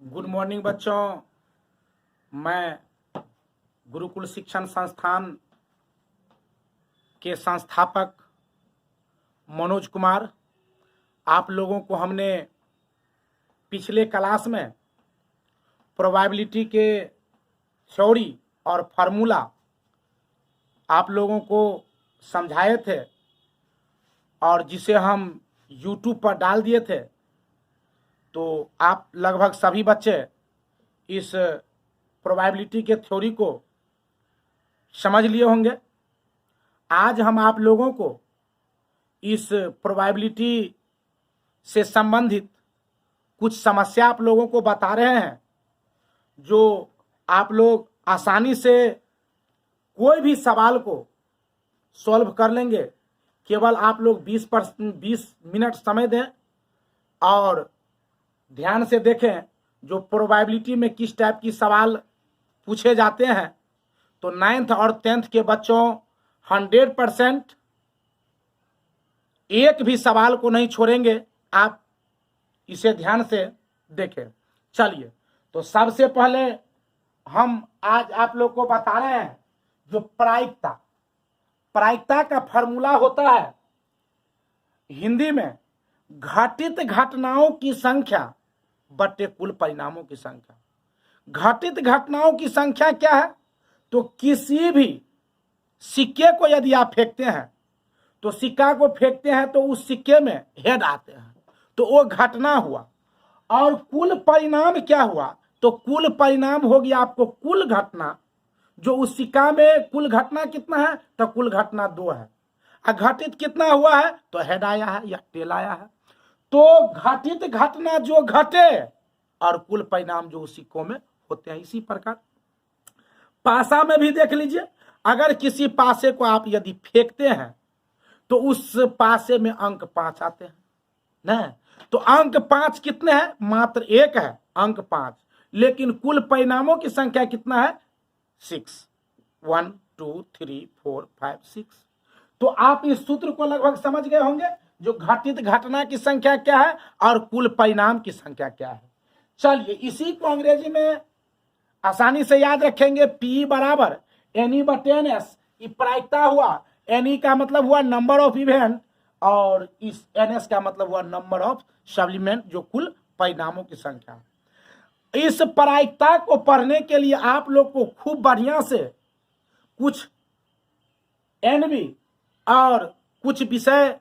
Good morning बच्चों। मैं गुरुकुल शिक्षण संस्थान के संस्थापक मनोज कुमार। आप लोगों को हमने पिछले क्लास में प्रोबेबिलिटी के थ्योरी और फार्मूला आप लोगों को समझाए थे और जिसे हम YouTube पर डाल दिए थे। तो आप लगभग सभी बच्चे इस प्रोबेबिलिटी के थ्योरी को समझ लिए होंगे। आज हम आप लोगों को इस प्रोबेबिलिटी से संबंधित कुछ समस्या आप लोगों को बता रहे हैं, जो आप लोग आसानी से कोई भी सवाल को सॉल्व कर लेंगे। केवल आप लोग 20 मिनट समय दें और ध्यान से देखें जो प्रोबेबिलिटी में किस टाइप की सवाल पूछे जाते हैं। तो 9th और 10th के बच्चों 100% एक भी सवाल को नहीं छोड़ेंगे। आप इसे ध्यान से देखें। चलिए, तो सबसे पहले हम आज आप लोग को बता रहे हैं जो प्रायिकता का फॉर्मूला होता है हिंदी में घटित घटनाओं की संख्या बटे कुल परिणामों की संख्या। घटित घटनाओं की संख्या क्या है? तो किसी भी सिक्के को यदि आप फेंकते हैं तो सिक्का को फेंकते हैं तो उस सिक्के में हेड आते हैं, तो वो घटना हुआ। और कुल परिणाम क्या हुआ? तो कुल परिणाम हो गया आपको कुल घटना, जो उस सिक्का में कुल घटना कितना है? तो कुल घटना 2 है। घटित कितना हुआ है? तो हेड आया है या टेल आया है। तो घटित घटना जो घटे और कुल परिणाम जो उस सिक्कों में होते हैं। इसी प्रकार पासा में भी देख लीजिए, अगर किसी पासे को आप यदि फेंकते हैं तो उस पासे में अंक 5 आते हैं ना। तो अंक 5 कितने हैं? मात्र 1 है अंक 5, लेकिन कुल परिणामों की संख्या कितना है? 6। 1 2 3 4 5 6। तो आप इस सूत्र को लगभग समझ गए होंगे, जो घटित घटना की संख्या क्या है और कुल परिणाम की संख्या क्या है। चलिए, इसी को अंग्रेजी में आसानी से याद रखेंगे। P बराबर NE/NS। ये प्रायिकता हुआ। NE का मतलब हुआ नंबर ऑफ इवेंट और इस NS का मतलब हुआ नंबर ऑफ सप्लीमेंट, जो कुल परिणामों की संख्या। इस प्रायिकता को पढ़ने के लिए आप लोग को खूब बढ़िया से कुछ NB और कुछ विषय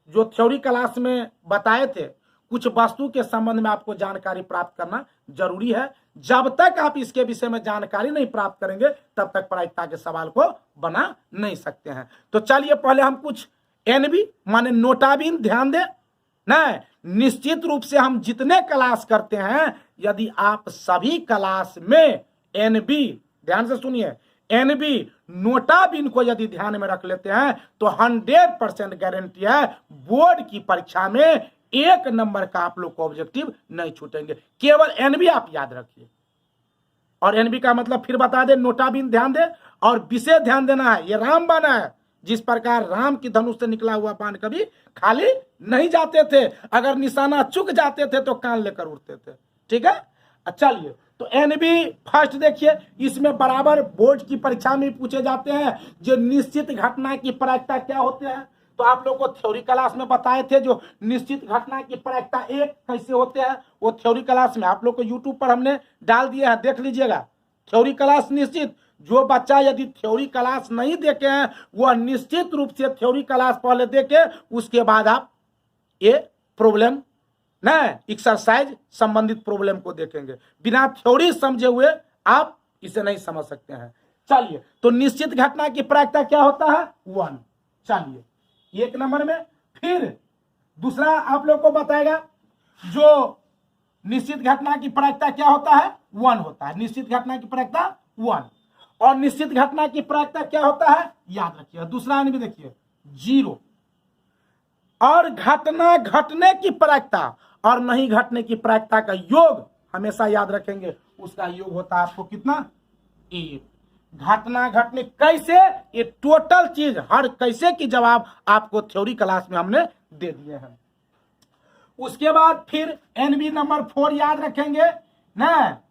जो थ्योरी क्लास में बताए थे, कुछ वस्तु के संबंध में आपको जानकारी प्राप्त करना जरूरी है। जब तक आप इसके विषय में जानकारी नहीं प्राप्त करेंगे तब तक प्रायिकता के सवाल को बना नहीं सकते हैं। तो चलिए, पहले हम कुछ NB माने नोटाबिन ध्यान दें ना। निश्चित रूप से हम जितने क्लास करते हैं, यदि आप सभी क्लास में NB, ध्यान से सुनिए, NB नोटाबिन को यदि ध्यान में रख लेते हैं तो 100% गारंटी है बोर्ड की परीक्षा में 1 नंबर का आप लोग को ऑब्जेक्टिव नहीं छूटेंगे। केवल NB आप याद रखिए। और NB का मतलब फिर बता दे, नोटाबिन ध्यान दे और विषय ध्यान देना है। ये रामबाण है। जिस प्रकार राम की धनुष से निकला हुआ बाण कभी खाली नहीं जाते थे, अगर निशाना चुक जाते थे तो कान लेकर उड़ते थे। ठीक है, चलिए, तो NB फर्स्ट देखिए, इसमें बराबर बोर्ड की परीक्षा में पूछे जाते हैं जो निश्चित घटना की प्रायिकता क्या होते हैं। तो आप लोग को थ्योरी क्लास में बताए थे जो निश्चित घटना की प्रायिकता 1 कैसे होते हैं, वो थ्योरी क्लास में आप लोग को YouTube पर हमने डाल दिया है, देख लीजिएगा। थ्योरी क्लास निश्चित, जो बच्चा यदि थ्योरी क्लास नहीं देखे हैं वह निश्चित रूप से थ्योरी क्लास पहले देखे, उसके बाद आप ये प्रॉब्लम ना एक्सरसाइज संबंधित प्रॉब्लम को देखेंगे। बिना थ्योरी समझे हुए आप इसे नहीं समझ सकते हैं। चलिए, तो निश्चित घटना की प्रायिकता क्या होता है? 1। चलिए, 1 नंबर में। फिर दूसरा आप लोग को बताएगा जो निश्चित घटना की प्रायिकता क्या होता है? 1 होता है। निश्चित घटना की प्रायिकता 1। और निश्चित घटना की प्रायिकता क्या होता है? याद रखिए। दूसरा भी देखिए 0। और घटना घटने की प्रायिकता और नहीं घटने की प्रायिकता का योग हमेशा याद रखेंगे। उसका योग होता है आपको कितना? 1। घटना घटने कैसे, ये टोटल चीज हर कैसे की जवाब आपको थ्योरी क्लास में हमने दे दिए हैं। उसके बाद फिर NB नंबर 4 याद रखेंगे। ना।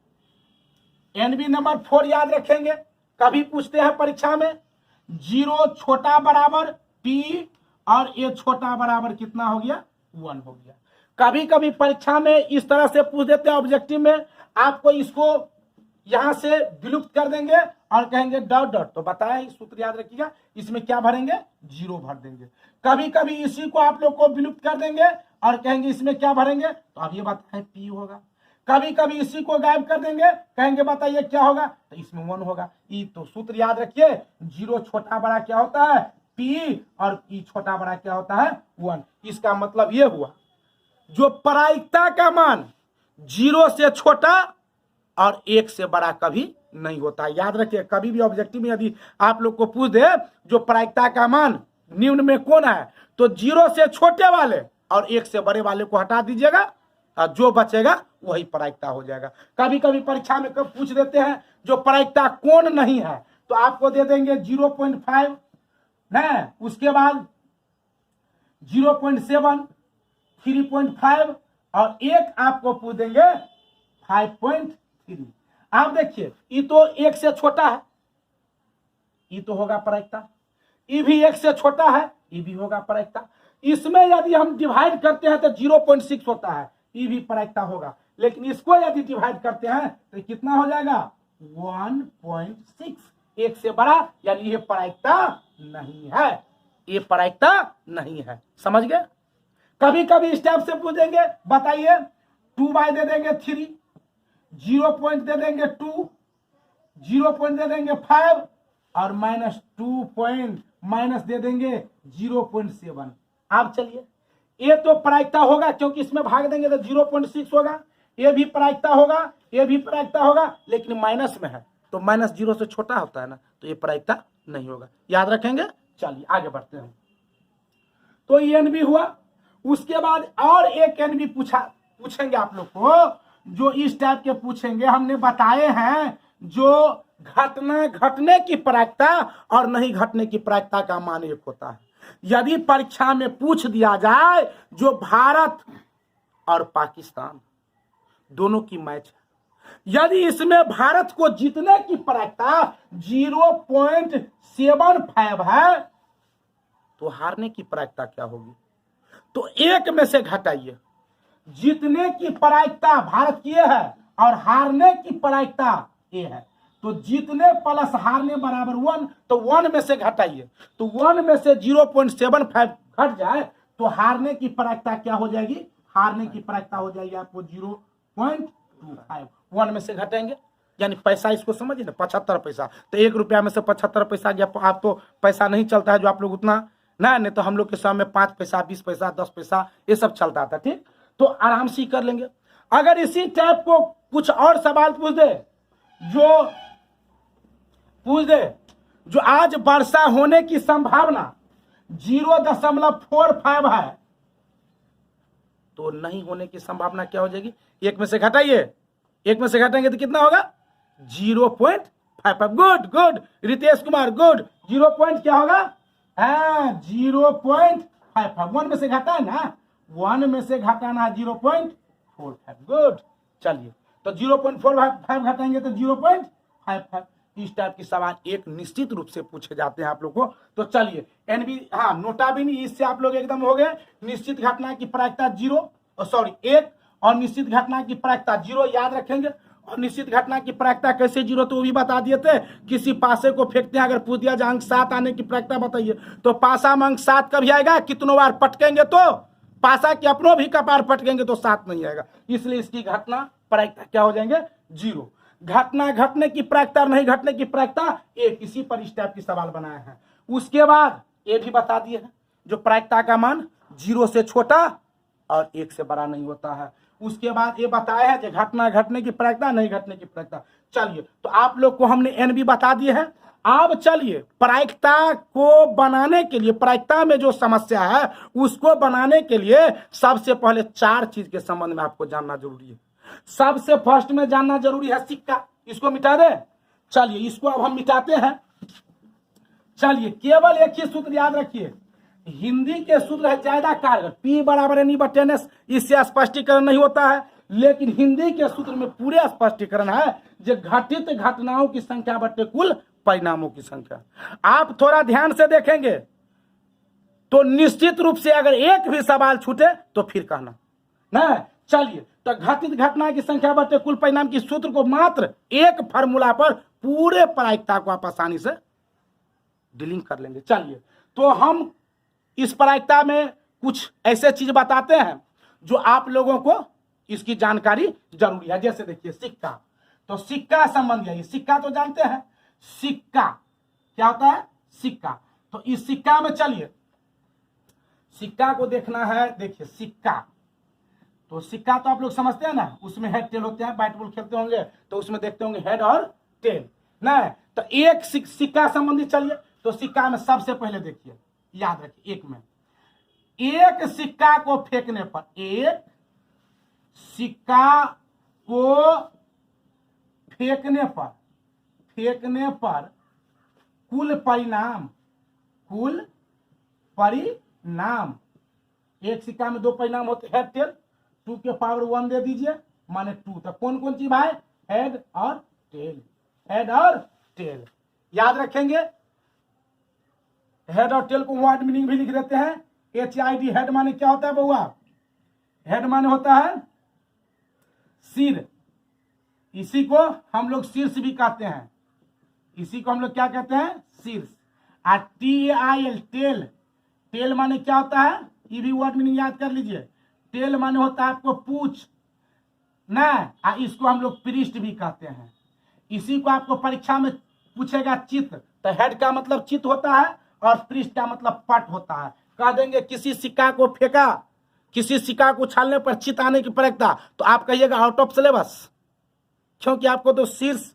एनबी नंबर 4 याद रखेंगे, कभी पूछते हैं परीक्षा में 0 छोटा बराबर p और a छोटा बराबर कितना हो गया 1 हो गया। कभी कभी परीक्षा में इस तरह से पूछ देते हैं ऑब्जेक्टिव में, आपको इसको यहां से विलुप्त कर देंगे और कहेंगे डॉट डॉट, तो बताया सूत्र याद रखिएगा, इसमें क्या भरेंगे 0 भर देंगे। कभी कभी इसी को आप लोग को विलुप्त कर देंगे और कहेंगे इसमें क्या भरेंगे, तो अब ये बताएं p होगा। कभी कभी इसी को गायब कर देंगे, कहेंगे बताइए क्या होगा, तो इसमें 1 होगा। ई तो सूत्र याद रखिए, 0 छोटा बड़ा क्या होता है p और e छोटा बड़ा क्या होता है 1। इसका मतलब ये हुआ जो प्रायिकता का मान 0 से छोटा और 1 से बड़ा कभी नहीं होता। याद रखिए, कभी भी ऑब्जेक्टिव में यदि आप लोग को पूछ दे जो प्रायिकता का मान निम्न में कौन है, तो 0 से छोटे वाले और 1 से बड़े वाले को हटा दीजिएगा और जो बचेगा वही प्रायिकता हो जाएगा। कभी कभी परीक्षा में कब पूछ देते हैं जो प्रायिकता कौन नहीं है, तो आपको दे देंगे 0.5 ना, उसके बाद 0.7, 3.5 और एक आपको पूछ देंगे 5.3। आप देखिए ये तो 1 से छोटा है, ये तो होगा प्रायिकता, ये भी 1 से छोटा है, ये भी होगा प्रायिकता। इसमें यदि हम डिवाइड करते हैं तो 0.6 होता है, ये भी प्रायिकता होगा। लेकिन इसको यदि डिवाइड करते हैं तो कितना हो जाएगा 1.6, 1 से बड़ा, यानी ये प्रायिकता नहीं है, ये प्रायिकता नहीं है। समझ गए। कभी कभी स्टेप से पूछेंगे, बताइए 2 दे देंगे 3, 0 पॉइंट दे देंगे 2, 0 पॉइंट दे देंगे 5 और -2 पॉइंट माइनस दे देंगे 0.7। आप चलिए, ये तो प्रायिकता होगा क्योंकि इसमें भाग देंगे तो 0.6 होगा, ये भी प्रायिकता होगा, ये भी प्रायिकता होगा, लेकिन माइनस में है तो -0 से छोटा होता है ना, तो ये प्रायिकता नहीं होगा। याद रखेंगे। चलिए आगे बढ़ते हैं। तो ये एनबी हुआ। उसके बाद और एक एनबी पूछेंगे आप लोग को, जो इस टाइप के पूछेंगे। हमने बताए हैं जो घटना घटने की प्रायिकता और नहीं घटने की प्रायिकता का मान एक होता है। यदि परीक्षा में पूछ दिया जाए जो भारत और पाकिस्तान दोनों की मैच है, यदि इसमें भारत को जीतने की प्रायिकता 0.75 है, तो हारने की प्रायिकता क्या होगी, तो 1 में से घटाइए। जीतने की प्रायिकता भारत की है और हारने की प्रायिकता ये है, तो जीतने प्लस हारने बराबर 1, तो 1 में से घटाइए, तो 1 में से 0.75 घट जाए तो हारने की प्रायिकता क्या हो जाएगी, हारने की प्रायिकता हो जाएगी आपको 0.25। 1 में से घटेंगे, यानी पैसा इसको समझिए ना, 75 पैसा, तो 1 रुपया में से 75 पैसा गया। आप तो पैसा नहीं चलता है जो आप लोग उतना ना, नहीं तो हम लोग के समय में 5 पैसा 20 पैसा 10 पैसा ये सब चलता था। ठीक, तो आराम से कर लेंगे। अगर इसी टाइप को कुछ और सवाल पूछ दे जो आज वर्षा होने की संभावना 0.45 है, तो नहीं होने की संभावना क्या हो जाएगी, 1 में से घटाइए, 1 में से घटाएंगे तो कितना होगा 0.55। Good good Ritesh Kumar, good. 0 point क्या होगा 0.55। 1 में से घटा है ना, 1 में से घटाना 0.45। गुड। चलिए, तो 0.45 घटाएंगे तो 0.55। इस टाइप की सवाल एक निश्चित रूप से पूछे जाते हैं आप लोग को। तो चलिए एनबी, हाँ नोटा भी नहीं, इससे आप लोग एकदम हो गए। निश्चित घटना की प्रायिकता 1 और निश्चित घटना की प्रायिकता 0 याद रखेंगे। और निश्चित घटना की प्रायिकता कैसे 0, तो वो भी बता दिए थे। किसी पासे को फेंकते हैं, अगर पूछ दिया जाए अंक 7 आने की प्रायिकता बताइए, तो पासा में अंक 7 कभी आएगा, कितनों बार पटकेंगे तो पासा के अपनों भी कपार पटकेंगे तो 7 नहीं आएगा। इसलिए इसकी घटना प्रायिकता क्या हो जाएंगे 0। घटना घटने की प्रायिकता और नहीं घटने की प्रायिकता एक इसी पर इस टाइप की सवाल बनाए हैं। उसके बाद ये भी बता दिए हैं जो प्रायिकता का मान 0 से छोटा और 1 से बड़ा नहीं होता है। उसके बाद ये बताया है कि घटना घटने की प्रायिकता नहीं घटने की प्रायिकता। चलिए, तो आप लोग को हमने एनबी बता दिए हैं। अब चलिए प्रायिकता को बनाने के लिए, प्रायिकता में जो समस्या है उसको बनाने के लिए सबसे पहले 4 चीज के संबंध में आपको जानना जरूरी है। सबसे फर्स्ट में जानना जरूरी है सिक्का, इसको मिटा दे। चलिए इसको अब हम मिटाते हैं। चलिए केवल एक ही सूत्र याद रखिए, हिंदी के सूत्र है ज्यादा कारगर, P = N/N/S। इससे स्पष्टीकरण नहीं होता है, लेकिन हिंदी के सूत्र में पूरे स्पष्टीकरण है जो घटित घटनाओं की संख्या बटे कुल परिणामों की संख्या। आप थोड़ा ध्यान से देखेंगे तो निश्चित रूप से अगर एक भी सवाल छूटे तो फिर कहना ना। चलिए, तो घटित घटना की संख्या बटे कुल परिणाम की सूत्र को मात्र एक फार्मूला पर पूरे प्रायिकता को आप आसानी से डीलिंग कर लेंगे। चलिए, तो हम इस प्रायिकता में कुछ ऐसे चीज बताते हैं जो आप लोगों को इसकी जानकारी जरूरी है। जैसे देखिए सिक्का, तो सिक्का संबंध है, सिक्का तो जानते हैं, सिक्का क्या होता है, सिक्का। तो इस सिक्का में चलिए सिक्का को देखना है। देखिए सिक्का, तो सिक्का तो आप लोग समझते हैं ना, उसमें हेड टेल होते हैं, बैट बॉल खेलते होंगे तो उसमें देखते होंगे हेड और टेल ना। तो एक सिक्का संबंधी चलिए, तो सिक्का में सबसे पहले देखिए, याद रखिए, एक में एक सिक्का को फेंकने पर, एक सिक्का को फेंकने पर कुल परिणाम, एक सिक्का में दो परिणाम होते हैं, हेड टेल, 2 के पावर 1 दे दीजिए माने 2। तो कौन कौन सी भाई, हेड और टेल, हेड और टेल याद रखेंगे। हेड और टेल को वर्ड मीनिंग भी लिख देते हैं। HID, हेड माने क्या होता है बउआ, हेड माने होता है सिर, इसी को हम लोग शीर्ष भी कहते हैं, इसी को हम लोग क्या कहते हैं, शीर्ष। और TAIL, टेल, टेल माने क्या होता है, ये भी वर्ड मीनिंग याद कर लीजिए। टेल माने होता है आपको पूछ ना, इसको हम लोग पृष्ठ भी कहते हैं। इसी को आपको परीक्षा में पूछेगा चित्त, तो हेड का मतलब चित्त होता है और पृष्ठ का मतलब पट होता है। कह देंगे किसी सिक्का को फेंका, किसी सिक्का को उछालने पर चित्त आने की प्रक्रिया, तो आप कहिएगा आउट ऑफ सिलेबस, क्योंकि आपको तो शीर्ष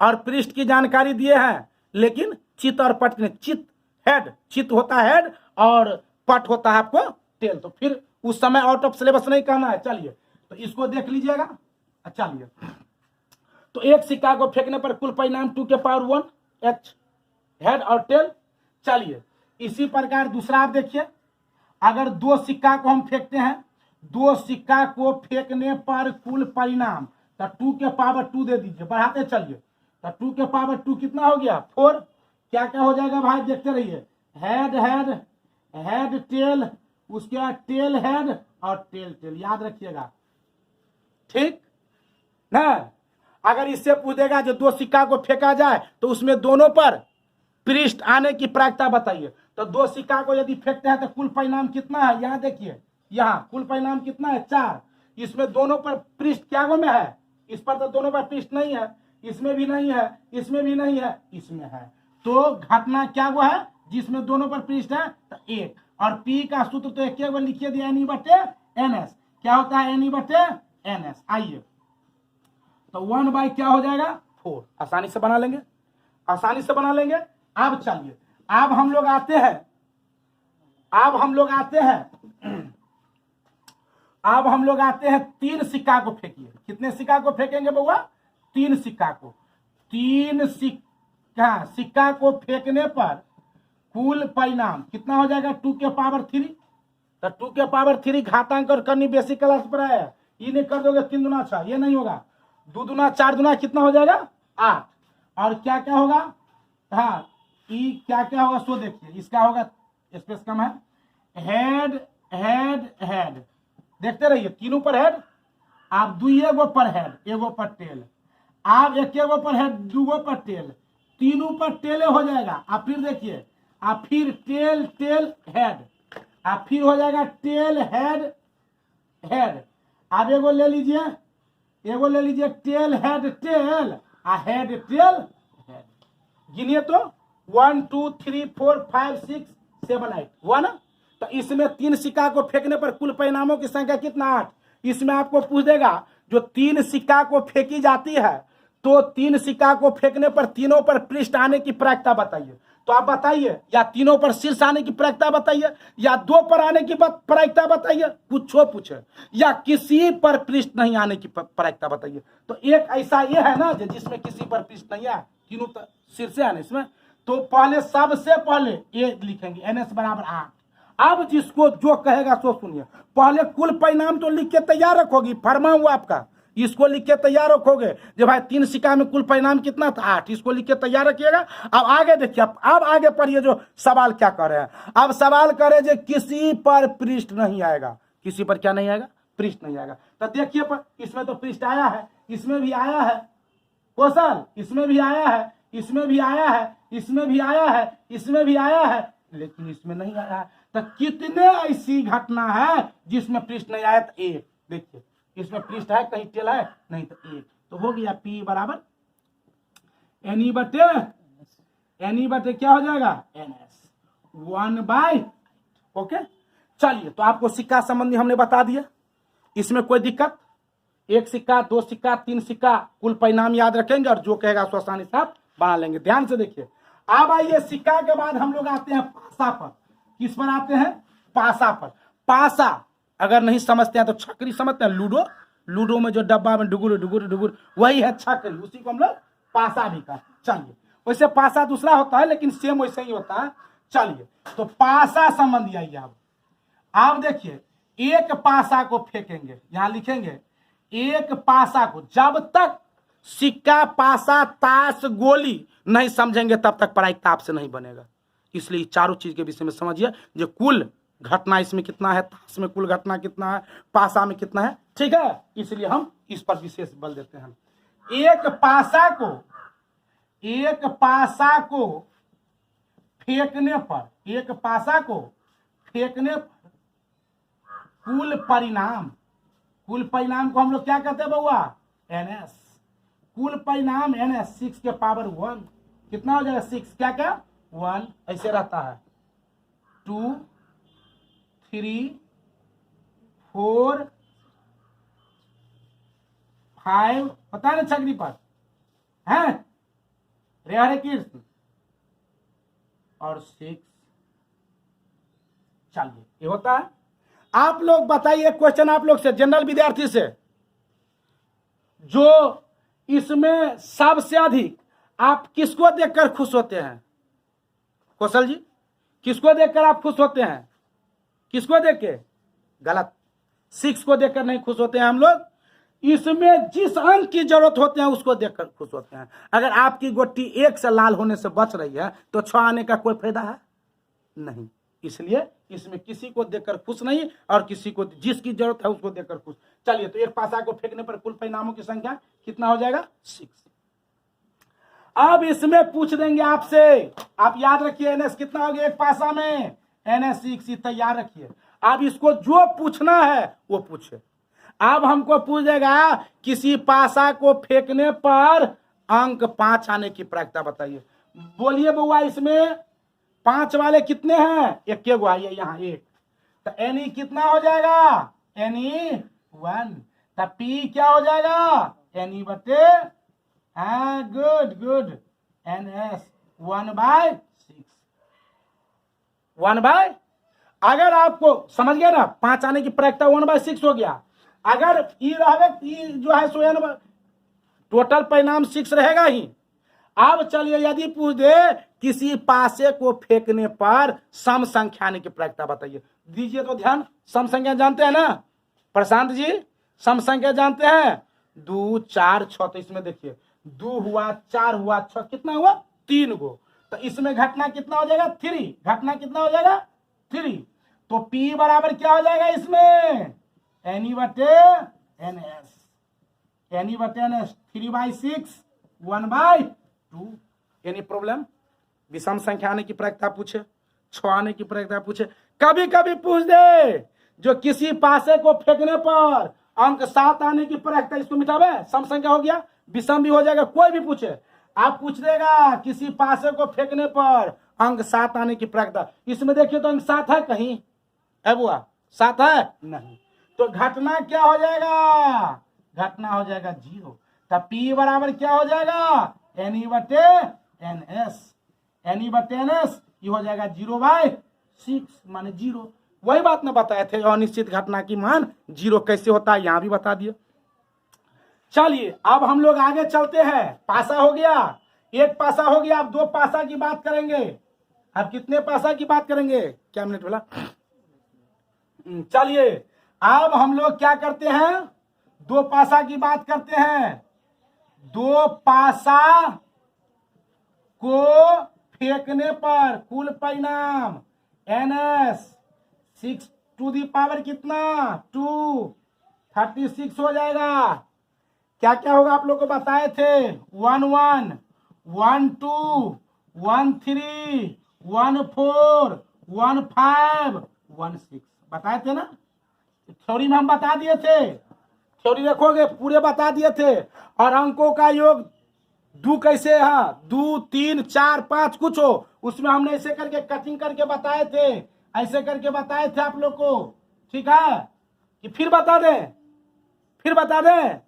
और पृष्ठ की जानकारी दिए हैं, लेकिन चित्त और पट ने, चित्त हेड, चित्त होता है हेड और पट होता है आपको टेल, तो फिर उस समय आउट ऑफ सिलेबस नहीं कहना है। चलिए, तो इसको देख लीजिएगा। चलिए, तो एक सिक्का को फेंकने पर कुल परिणाम 2 के पावर 1 H, हेड और टेल। चलिए, इसी प्रकार दूसरा आप देखिए, अगर 2 सिक्का को हम फेंकते हैं, 2 सिक्का को फेंकने पर कुल परिणाम, तो 2 के पावर 2 दे दीजिए, बढ़ाते चलिए, तो 2 के पावर 2 कितना हो गया, 4। क्या क्या हो जाएगा भाई, देखते रहिए, हेड हेड हेड टेल, उसके बाद टेल हेड और टेल टेल, याद रखिएगा, ठीक ना। अगर इससे पूछ देगा जो 2 सिक्का को फेंका जाए तो उसमें दोनों पर पृष्ठ आने की प्रायिकता बताइए, तो 2 सिक्का को यदि फेंकते हैं तो कुल परिणाम कितना है, यहाँ देखिए, यहाँ कुल परिणाम कितना है, 4। इसमें दोनों पर पृष्ठ क्या में है, इस पर तो दोनों पर पृष्ठ नहीं है, इसमें भी नहीं है, इसमें भी नहीं है, इसमें है। तो घटना क्या वो है जिसमें दोनों पर पृष्ठ है, तो 1। और P का सूत्र तो एक बार लिखिए दिया, NE/NS, क्या होता है, NE/NS। आइए, तो 1 क्या हो जाएगा, 4, आसानी से बना लेंगे, आसानी से बना लेंगे। अब चलिए, अब हम लोग आते हैं, अब हम लोग आते हैं 3 सिक्का को फेंकिए। कितने सिक्का को फेंकेंगे बउआ, 3 सिक्का को, 3 सिक्का को फेंकने पर कुल परिणाम कितना हो जाएगा, 2 के पावर 3। तो 2 के पावर 3 घातांक और करनी बेसिक क्लास पर है, ये नहीं कर दोगे 3 दूना 6, ये नहीं होगा, 2 दूना 4 दूना कितना हो जाएगा, 8। और क्या क्या होगा, हाँ, ई क्या क्या होगा सो देखिए, इसका होगा स्पेस कम है, हेड हेड हेड, देखते रहिए, तीनों पर हेड, आप 2 पर हेड, 1 पर टेल, आप 1 पर हेड, 2 पर टेल, तीनों पर टेले हो जाएगा। आप फिर देखिए, आप फिर टेल टेल हेड, आप फिर हो जाएगा टेल हेड हेड। आप एगो ले लीजिए tail head tail, head tail head, गिनिए तो 1 2 3 4 5 6 7 8 1। तो इसमें 3 सिक्का को फेंकने पर कुल परिणामों की संख्या कितना, 8। इसमें आपको पूछ देगा जो 3 सिक्का को फेंकी जाती है, तो 3 सिक्का को फेंकने पर तीनों पर पृष्ठ आने की प्रायिकता बताइए। तो आप बताइए, या तीनों पर शीर्ष आने की प्रायिकता बताइए, या 2 पर आने की प्रायिकता बताइए, कुछो पूछे, या किसी पर पृष्ठ नहीं आने की प्रायिकता बताइए। तो एक ऐसा ये है ना जिसमें किसी पर पृष्ठ नहीं है, तीनों शीर्ष आने इसमें, तो पहले सबसे पहले ये लिखेंगे NS बराबर 8, अब जिसको जो कहेगा सो सुनिए। पहले कुल परिणाम तो लिख के तैयार रखोगी, फरमा हुआ आपका, इसको लिख के तैयार रखोगे। जो भाई 3 सिक्का में कुल परिणाम कितना था 8, इसको लिख के तैयार रखिएगा। अब आगे देखिए, अब आगे पढ़िए जो सवाल क्या कर रहे हैं। अब सवाल करे जो किसी पर पृष्ठ नहीं आएगा, किसी पर क्या नहीं आएगा, पृष्ठ नहीं आएगा। तो देखिए इसमें तो पृष्ठ आया है, इसमें भी आया है क्वेश्चन, इसमें भी आया है, इसमें भी आया है, इसमें भी आया है, इसमें भी आया है, लेकिन इसमें नहीं आया है। तो कितने ऐसी घटना है जिसमें पृष्ठ नहीं आया? तो एक। देखिए इसमें पृष्ठ है, कहीं टेल है नहीं, तो एक। तो हो गया P बराबर एनी बटे क्या हो जाएगा, NS 1/। ओके, चलिए तो आपको सिक्का संबंधी हमने बता दिया, इसमें कोई दिक्कत? 1 सिक्का, 2 सिक्का, 3 सिक्का, कुल परिणाम याद रखेंगे और जो कहेगा उसको आसानी से आप बना लेंगे। ध्यान से देखिए। अब आइए सिक्का के बाद हम लोग आते हैं पासा पर। किस पर आते हैं? पासा पर। पासा अगर नहीं समझते हैं तो छकरी समझते हैं, लूडो। लूडो में जो डब्बा में डुगुर डुगुर डुगुर वही है छकरी, उसी को हम लोग पासा भी कहते हैं। चलिए, वैसे पासा दूसरा होता है लेकिन सेम वैसे ही होता है। चलिए तो पासा संबंधी आइए। आप देखिए, एक पासा को फेंकेंगे, यहां लिखेंगे एक पासा को। जब तक सिक्का, पासा, ताश, गोली नहीं समझेंगे तब तक पढ़ाई किताब से नहीं बनेगा। इसलिए चारों चीज के विषय में समझिए, जो कुल घटना इसमें कितना है, ताश में कुल घटना कितना है, पासा में कितना है, ठीक है। इसलिए हम इस पर विशेष बल देते हैं। एक पासा को फेंकने पर, एक पासा को फेंकने पर कुल परिणाम को हम लोग क्या कहते हैं बउआ? NS। कुल परिणाम NS 6 के पावर 1 कितना हो जाएगा? 6 क्या 1 ऐसे रहता है। 2 3 4 5 पता है ना छगरी पर है रे, हरे कृष्ण, और 6। चलिए ये होता है। आप लोग बताइए, क्वेश्चन आप लोग से, जनरल विद्यार्थी से, जो इसमें सबसे अधिक आप किसको देखकर खुश होते हैं? कौशल जी, किसको देखकर आप खुश होते हैं? किसको देख के? गलत, 6 को देखकर नहीं खुश होते हैं हम लोग। इसमें जिस अंक की जरूरत होते हैं उसको देखकर खुश होते हैं। अगर आपकी गोटी 1 से लाल होने से बच रही है तो 6 आने का कोई फायदा है नहीं। इसलिए इसमें किसी को देखकर खुश नहीं, और किसी को जिसकी जरूरत है उसको देखकर खुश। चलिए तो एक पासा को फेंकने पर कुल परिणामों की संख्या कितना हो जाएगा? 6। अब इसमें पूछ देंगे आपसे, आप याद रखिए NS कितना हो गया एक पासा में? NS 6। तैयार रखिए। अब इसको जो पूछना है वो पूछे। अब हमको पूछ देगा किसी पासा को फेंकने पर अंक 5 आने की प्रायिकता बताइए। बोलिए बउआ, इसमें 5 वाले कितने हैं? एक के गो आइए यहाँ, 1। तो NE कितना हो जाएगा? NE 1। तो P क्या हो जाएगा? NE बटे, हाँ गुड, NS 1/6। 1/, अगर आपको समझ गया ना, 5 आने की प्रायिकता 1/6 हो गया। अगर ई जो है सो टोटल परिणाम 6 रहेगा ही। अब चलिए, यदि पूछ दे किसी पासे को फेंकने पर सम संख्या आने की प्रायिकता बताइए। दीजिए तो ध्यान, सम संख्या जानते हैं ना प्रशांत जी? सम संख्या जानते हैं? 2 4 6। तो इसमें देखिए 2 हुआ, 4 हुआ, 6, कितना हुआ? 3 गो। तो इसमें घटना कितना हो जाएगा? 3। घटना कितना हो जाएगा? 3। तो P बराबर क्या हो जाएगा इसमें? NE बटे NS। 3/6 1/2। यानी प्रॉब्लम विषम संख्या आने की प्रायिकता पूछे, 6 आने की प्रायिकता पूछे, कभी कभी पूछ दे जो किसी पासे को फेंकने पर अंक 7 आने की प्रायिकता, इसको मिटावे, सम संख्या हो गया, विषम भी हो जाएगा। कोई भी पूछे, आप पूछ देगा किसी पासे को फेंकने पर अंक 7 आने की प्रायिकता। इसमें देखिए तो अंक 7 है कहीं? है बुआ 7 है? नहीं। तो घटना क्या हो जाएगा? घटना हो जाएगा 0। तब P बराबर क्या हो जाएगा? NE बटे NS। NE बटे NS ये हो जाएगा 0/6 माने 0। वही बात में बताए थे, अनिश्चित घटना की मान 0 कैसे होता है, यहां भी बता दिए। चलिए अब हम लोग आगे चलते हैं। पासा हो गया, एक पासा हो गया। अब 2 पासा की बात करेंगे। अब कितने पासा की बात करेंगे? क्या मिनट बोला? चलिए अब हम लोग क्या करते हैं, दो पासा की बात करते हैं। दो पासा को फेंकने पर कुल परिणाम NS 6 टू दी पावर कितना 2 36 हो जाएगा। क्या क्या होगा आप लोग को बताए थे, 1 1 1 2 1 3 1 4 1 5 1 6 बताए थे ना, थ्योरी में हम बता दिए थे, थ्योरी रखोगे पूरे बता दिए थे। और अंकों का योग दो कैसे है, 2 3 4 5 कुछ हो, उसमें हमने ऐसे करके कटिंग करके बताए थे, ऐसे करके बताए थे आप लोग को। ठीक है कि फिर बता दें, फिर बता दें,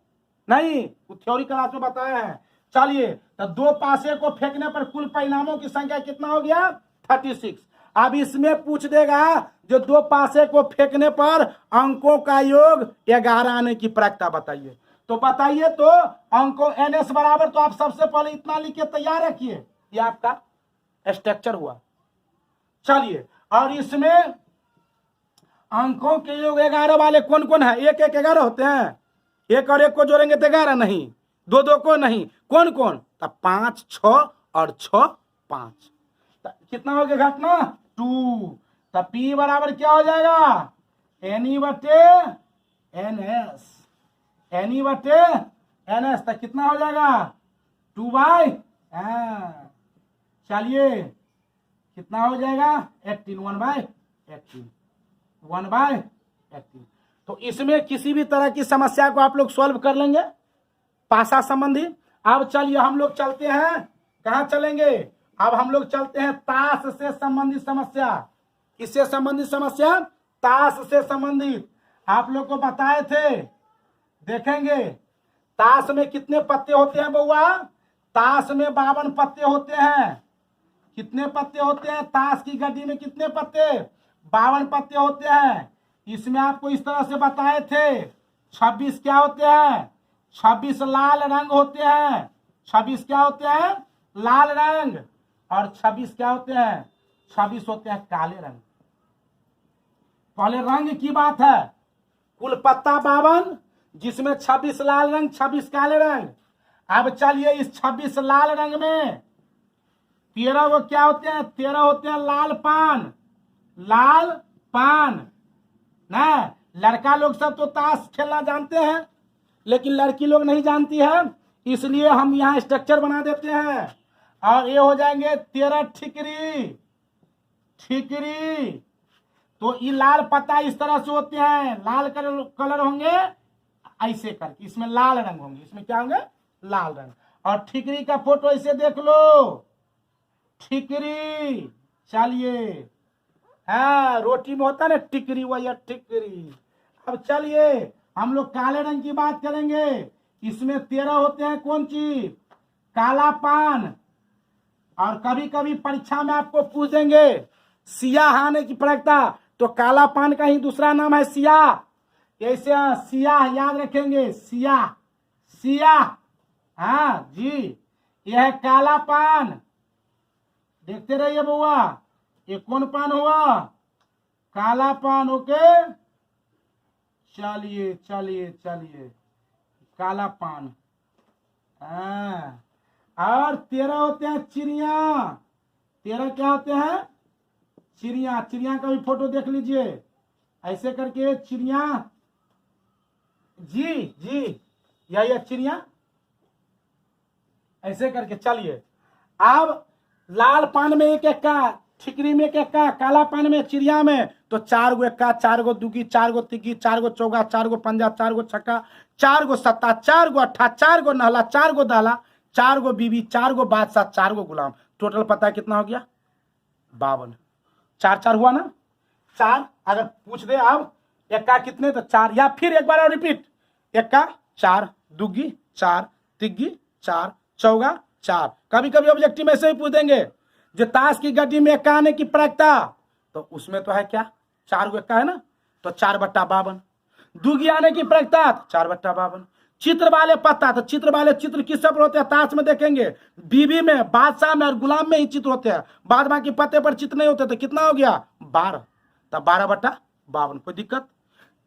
नहीं वो थ्योरी क्लास में बताया है। चलिए तो दो पासे को फेंकने पर कुल परिणामों की संख्या कितना हो गया 36। अब इसमें पूछ देगा जो दो पासे को फेंकने पर अंकों का योग 11 आने की प्रायिकता बताइए। तो बताइए, तो अंकों NS बराबर, तो आप सबसे पहले इतना लिख के तैयार रखिए, ये आपका स्ट्रक्चर हुआ। चलिए और इसमें अंकों के योग 11 वाले कौन कौन है, एक एक 11 होते हैं, एक और एक को जोड़ेंगे तो 11 नहीं, दो दो को नहीं, कौन कौन, तब 5 6 और 6 5, कितना हो गया घटना 2। तब P बराबर क्या हो जाएगा NE बटे NS, NE बटे NS, तब कितना हो जाएगा 2 बाई, चलिए कितना हो जाएगा 18, 1 बाई 18, 1 बाई 18। तो इसमें किसी भी तरह की समस्या को आप लोग सॉल्व कर लेंगे पासा संबंधी। अब चलिए हम लोग चलते हैं, कहाँ चलेंगे, अब हम लोग चलते हैं ताश से संबंधित समस्या। किससे संबंधित समस्या, ताश से संबंधित। आप लोग को बताए थे, देखेंगे ताश में कितने पत्ते होते हैं बउआ, ताश में 52 पत्ते होते हैं। कितने पत्ते होते हैं ताश की गड्डी में, कितने पत्ते 52 पत्ते होते हैं। इसमें आपको इस तरह से बताए थे 26 क्या होते हैं, 26 लाल रंग होते हैं, 26 क्या होते हैं लाल रंग, और 26 क्या होते हैं 26 होते हैं काले रंग। पहले रंग की बात है, कुल पत्ता 52 जिसमें 26 लाल रंग 26 काले रंग। अब चलिए इस 26 लाल रंग में 13 वो क्या होते हैं, 13 होते हैं लाल पान, लाल पान ना। लड़का लोग सब तो ताश खेलना जानते हैं, लेकिन लड़की लोग नहीं जानती है, इसलिए हम यहाँ स्ट्रक्चर बना देते हैं। और ये हो जाएंगे 13 ठिकरी, ठिकरी। तो ये लाल पत्ता इस तरह से होते हैं, लाल कलर होंगे ऐसे करके, इसमें लाल रंग होंगे, इसमें क्या होंगे लाल रंग। और ठिकरी का फोटो ऐसे देख लो, ठिकरी। चलिए हाँ रोटी में होता है ना टिकरी, वही टिकरी। अब चलिए हम लोग काले रंग की बात करेंगे। इसमें 13 होते हैं कौन चीज, काला पान। और कभी कभी परीक्षा में आपको पूछ देंगे सियाह आने की प्रायिकता, तो काला पान का ही दूसरा नाम है सियाह। ऐसे सियाह याद रखेंगे, सियाह, सियाह, हाँ जी, यह है काला पान। देखते रहिए बउआ, ये कौन पान हुआ, काला पान। ओके चलिए चलिए चलिए, काला पान। और 13 होते हैं चिड़िया, 13 क्या होते हैं चिड़िया। चिड़िया का भी फोटो देख लीजिए, ऐसे करके चिड़िया, जी जी यही चिड़िया, ऐसे करके। चलिए अब लाल पान में एक एक का, ठिकरी में एक एक का, काला पान में, चिड़िया में तो 4 गो इक्का, 4 गो दुगी, 4 गो तिग्गी, 4 गो चौगा, 4 गो पंजा, 4 गो छक्का, 4 गो सत्ता, 4 गो अट्ठा, 4 गो नहला, 4 गो दाला, 4 गो बीबी, 4 गो बादशाह, 4 गो गुलाम। टोटल पता है कितना हो गया 52। 4 4 हुआ ना, 4। अगर पूछ दे अब इक्का कितने तो 4, या फिर एक बार और रिपीट, इक्का 4, दुगी 4, तिग्गी 4, चौगा 4। कभी कभी ऑब्जेक्टिव में ऐसे ही पूछ देंगे जो ताश की गड्डी में इक्का आने की प्रायिकता, तो उसमें तो है क्या 4 गो इक्का है ना, तो 4/52। दुगी आने की प्रायिकता 4/52। चित्र वाले पत्ता, तो चित्र वाले चित्र किस पर होते हैं ताश में देखेंगे, बीबी में, बादशाह में और गुलाम में ही चित्र होते हैं, बाद बाकी पत्ते पर चित्र नहीं होते। तो कितना हो गया 12, तब 12/52। 52। कोई दिक्कत?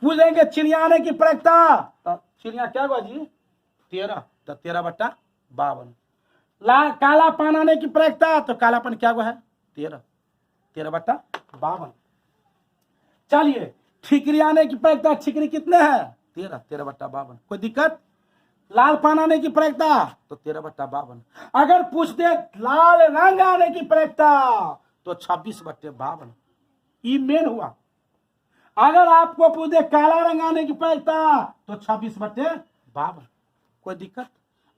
पूछेंगे चिड़िया आने की प्रायिकता, तो चिड़िया क्या हुआ जी 13, तो 13/52। काला पान आने की प्रायिकता, तो कालापन क्या हुआ है 13, 13/52। चलिए ठिकरी आने की प्रायिकता, ठिकरी कितने है 13, 13/52। कोई दिक्कत? लाल पान आने की प्रायिकता, तो 13/52। अगर पूछ दे लाल रंग आने की प्रायिकता, तो 26/52। ये मेन हुआ। अगर आपको पूछ दे काला रंग आने की प्रायिकता, तो 26/52। कोई दिक्कत?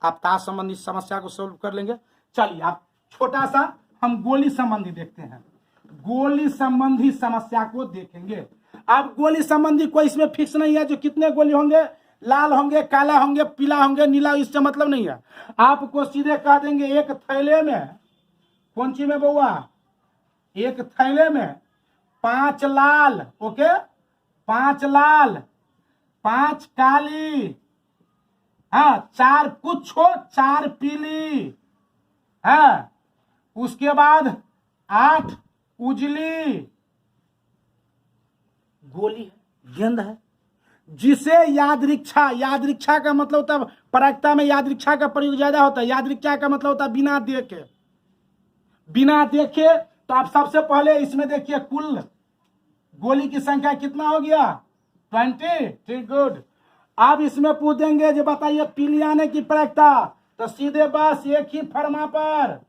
आप ताश संबंधी समस्या को सोल्व कर लेंगे। चलिए आप छोटा सा हम गोली संबंधी देखते हैं, गोली संबंधी समस्या को देखेंगे। अब गोली संबंधी कोई इसमें फिक्स नहीं है जो कितने गोली होंगे, लाल होंगे, काला होंगे, पीला होंगे, नीला, इससे मतलब नहीं है। आपको सीधे कह देंगे एक थैले में, कौन सी में बउआ, एक थैले में 5 लाल, ओके, 5 लाल, 5 काली, हाँ 4 कुछ हो, 4 पीली, हाँ उसके बाद 8 उजली गोली है, गेंद है, जिसे यादृच्छा, यादृच्छा का मतलब होता है प्रायिकता में यादृच्छा का प्रयोग ज्यादा होता है। यादृच्छा का मतलब होता है बिना देखे, बिना देखे। तो आप सबसे पहले इसमें देखिए कुल गोली की संख्या कितना हो गया 20, ठीक, गुड। अब इसमें पूछ देंगे जो बताइए पीली आने की प्रायिकता, तो सीधे बस एक ही फर्मा पर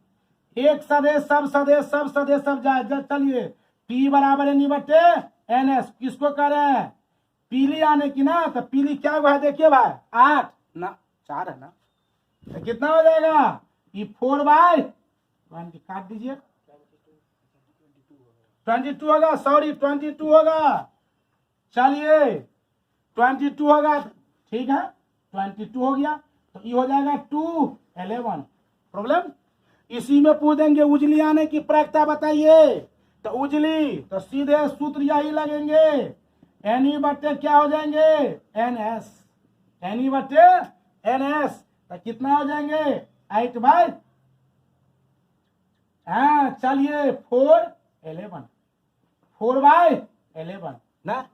एक सदेश सब सदेश सब सदेश सब जाए। चलिए P बराबर NE/NS किसको कह रहे हैं, पीली आने की ना, तो पीली क्या हुआ है देखिए भाई 8 ना 4 है ना, तो कितना हो जाएगा ये 4/20 काट दीजिए, 22 होगा, सॉरी 22 होगा। चलिए 22 होगा, ठीक है 22 हो गया, तो ये हो जाएगा 2 11। प्रॉब्लम? इसी में पूछ देंगे उजली आने की प्रायिकता बताइए, तो उजली तो सीधे सूत्र यही लगेंगे, NE/ क्या हो जाएंगे NS, NE/NS, तो कितना हो जाएंगे 8/, हाँ चलिए 4/11, 4/11 ना।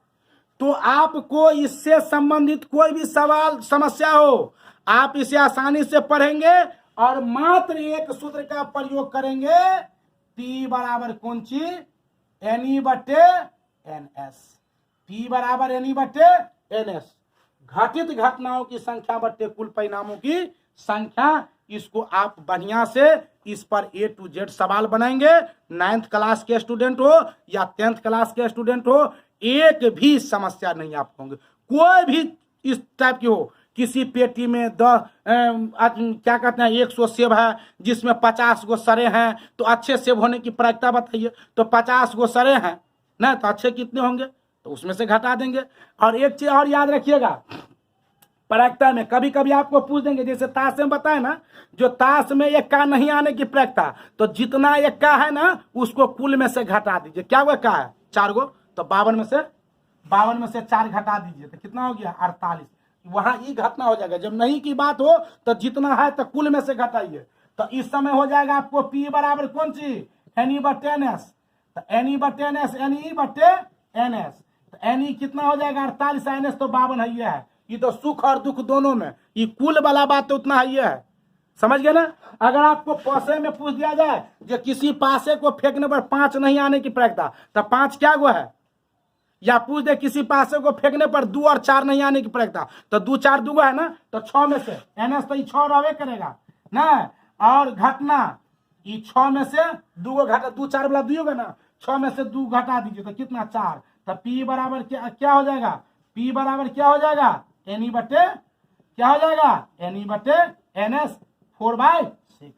तो आपको इससे संबंधित कोई भी सवाल समस्या हो, आप इसे आसानी से पढ़ेंगे और मात्र एक सूत्र का प्रयोग करेंगे, P बराबर कौन चीज NE/NS, P बराबर NE/NS, घटित घटनाओं की संख्या बट्टे कुल परिणामों की संख्या। इसको आप बढ़िया से इस पर A to Z सवाल बनाएंगे, 9th क्लास के स्टूडेंट हो या 10th क्लास के स्टूडेंट हो, एक भी समस्या नहीं आपको होंगे। कोई भी इस टाइप की हो, किसी पेटी में क्या कहते हैं 100 सेब है जिसमें 50 गो सरे हैं, तो अच्छे सेब होने की प्रायिकता बताइए, तो 50 गो सरे हैं ना, तो अच्छे कितने होंगे, तो उसमें से घटा देंगे। और एक चीज और याद रखिएगा, प्रायिकता में कभी कभी आपको पूछ देंगे, जैसे ताश में बताए ना, जो ताश में इक्का नहीं आने की प्रायिकता, तो जितना इक्का है ना उसको कुल में से घटा दीजिए। क्या हुआ इक्का है 4 गो, तो 52 में से 4 घटा दीजिए, तो कितना हो गया 48। वहां ये घटना हो जाएगा। जब नहीं की बात हो तो जितना है तो कुल में से घटाइए, तो इस समय हो जाएगा आपको P बराबर कौन सी NE/NS, तो NE/NS, NE/NS, तो NE कितना हो जाएगा 48, NS तो 52 है। ये तो सुख और दुख दोनों में, ये कुल वाला बात तो उतना है, समझ गए ना। अगर आपको पासे में पूछ दिया जाए जो किसी पासे को फेंकने पर 5 नहीं आने की प्रायिकता, तो 5 क्या गो है, या पूछ दे किसी पासे को फेंकने पर 2 और 4 नहीं आने की प्रायिकता, तो 2 4 2 है ना, तो 6 में से NS तो ये 6 रहे करेगा ना, और घटना ये 6 में से 2 घटा, 2 4 वाला 2 होगा ना, 6 में से 2 घटा दीजिए तो कितना 4, तो P बराबर क्या हो जाएगा, P बराबर क्या हो जाएगा NE/ क्या हो जाएगा NE/NS 4/6।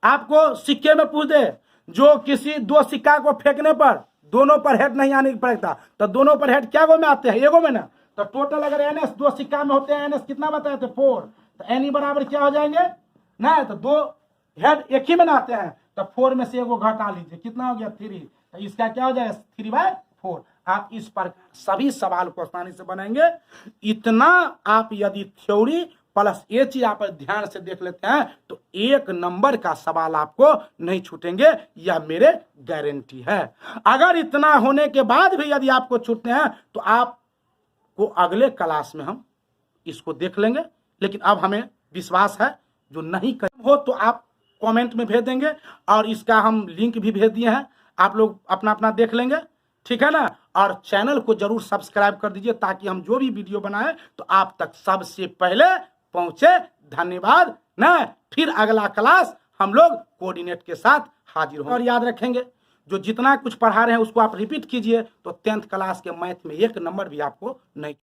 आपको सिक्के में पूछ दे जो किसी 2 सिक्का को फेंकने पर दोनों पर हेड नहीं आने की प्रायिकता, तो दोनों पर हेड क्या गो में आते हैं, एगो में ना, तो टोटल अगर NS 2 सिक्का में होते हैं, NS कितना बताए थे 4, तो NE बराबर क्या हो जाएंगे ना, तो 2 हेड एक ही में ना आते हैं, तो 4 में से एगो घटा लीजिए, कितना हो गया 3, तो इसका क्या हो जाएगा 3/4। आप इस पर सभी सवाल को आसानी से बनाएंगे। इतना आप यदि थ्योरी प्लस ये चीज आप ध्यान से देख लेते हैं तो 1 नंबर का सवाल आपको नहीं छूटेंगे, यह मेरे गारंटी है। अगर इतना होने के बाद भी यदि आपको छूटते हैं तो आपको अगले क्लास में हम इसको देख लेंगे, लेकिन अब हमें विश्वास है जो नहीं कर हो तो आप कमेंट में भेज देंगे और इसका हम लिंक भी भेज दिए हैं, आप लोग अपना अपना देख लेंगे, ठीक है ना। और चैनल को जरूर सब्सक्राइब कर दीजिए ताकि हम जो भी वीडियो बनाए तो आप तक सबसे पहले पहुंचे। धन्यवाद ना। फिर अगला क्लास हम लोग कोऑर्डिनेट के साथ हाजिर होंगे। और याद रखेंगे जो जितना कुछ पढ़ा रहे हैं उसको आप रिपीट कीजिए तो 10th क्लास के मैथ में 1 नंबर भी आपको नहीं